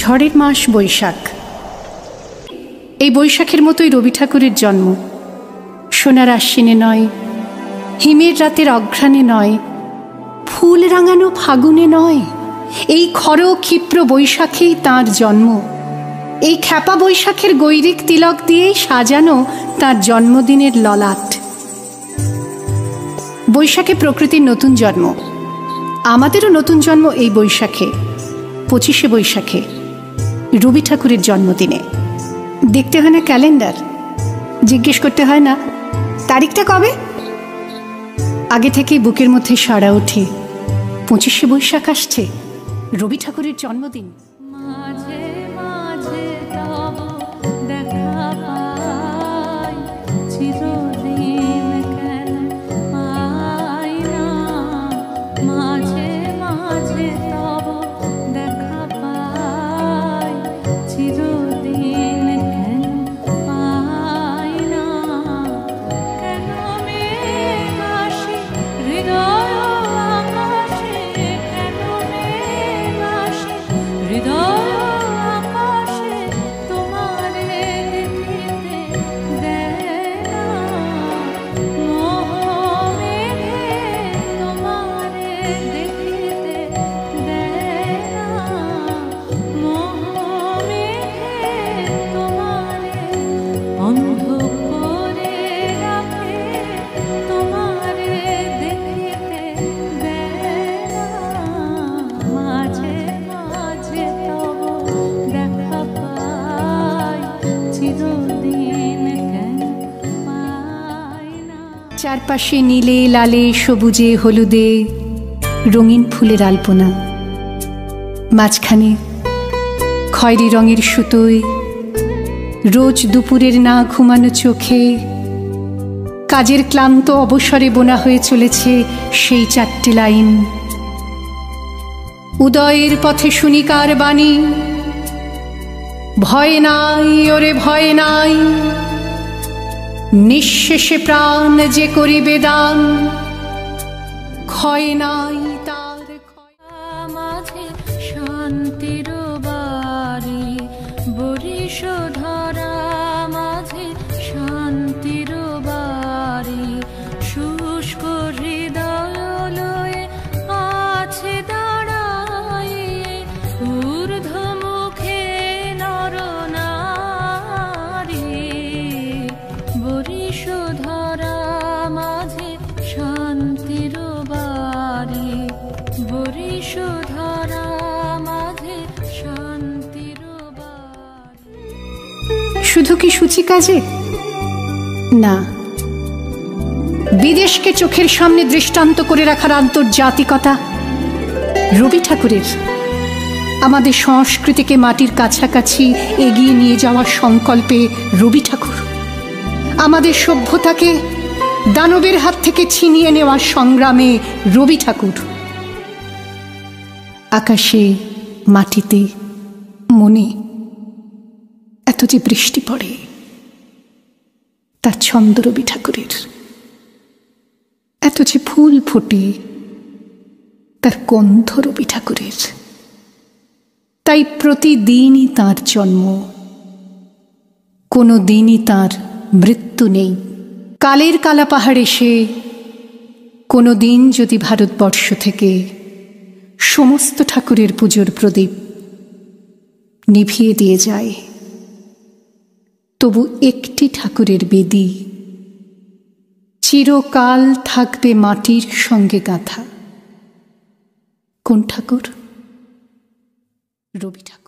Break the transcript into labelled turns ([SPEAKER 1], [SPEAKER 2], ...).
[SPEAKER 1] ঝড়ের মাস বৈশাখ। এই বৈশাখের মতোই রবি ঠাকুরের জন্ম। সোনার আশ্বিনে নয়, হিমের রাতের অঘ্রাণে নয়, ফুল রাঙানো ফাগুনে নয়, এই খর ক্ষিপ্র বৈশাখেই তাঁর জন্ম। এই খ্যাপা বৈশাখের গৈরিক তিলক দিয়েই সাজানো তাঁর জন্মদিনের ললাট। বৈশাখে প্রকৃতির নতুন জন্ম, আমাদেরও নতুন জন্ম এই বৈশাখে, 25শে বৈশাখে, রবি ঠাকুরের জন্মদিনে। দেখতে হয় না ক্যালেন্ডার, জিজ্ঞেস করতে হয় না তারিখটা কবে। আগে থেকেই বুকের মধ্যে সাড়া ওঠে, 25শে বৈশাখ আসছে, রবি ঠাকুরের জন্মদিন। চারপাশে নীলে লালে সবুজে হলুদে রঙিন ফুলের আলপনা, মাঝখানে খয়েরি রঙের সুতোয় রোজ দুপুরের না ঘুমানো চোখে কাজের ক্লান্ত অবসরে বোনা হয়ে চলেছে সেই 4টে লাইন। উদয়ের পথে শুনিকার বাণী, ভয় নাই ওরে ভয় নাই, নিঃশেষে প্রাণ যে করিবে দান, ক্ষয় নাই তার
[SPEAKER 2] মাঝে শান্তির বাড়ি, বরিশ ধরা মাঝে শান্তির বাড়ি, শুষ্ক হৃদয় লয়ে আছে দাঁড়াই, ঊর্ধ্বমুখে নরনারী, বরিশ ধরা মাঝে শান্তির বাড়ি, বরিশ ধরা মাঝে শান্তির বাড়ি।
[SPEAKER 1] শুধু কি সূচি কাজে? না, বিদেশকে চোখের সামনে দৃষ্টান্ত করে রাখার আন্তর্জাতিকতা রবি ঠাকুরের। আমাদের সংস্কৃতিকে মাটির কাছাকাছি এগিয়ে নিয়ে যাওয়ার সংকল্পে রবি ঠাকুর, আমাদের সভ্যতাকে দানবের হাত থেকে ছিনিয়ে নেওয়ার সংগ্রামে রবি ঠাকুর। আকাশে, মাটিতে, মনে এত যে বৃষ্টি পড়ে, তার ছন্দ রবি ঠাকুরের। এত যে ফুল ফোটে, তার গন্ধ রবি ঠাকুরের। তাই প্রতিদিনই তাঁর জন্ম, কোনো দিনই তাঁর মৃত্যু নেই। কালের কালা পাহাড় এসে কোনো দিন যদি ভারতবর্ষ থেকে সমস্ত ঠাকুরের পুজোর প্রদীপ নিভিয়ে দিয়ে যায়, তবু একটি ঠাকুরের বেদি চিরকাল থাকবে মাটির সঙ্গে গাঁথা। কোন ঠাকুর? রবি ঠাকুর।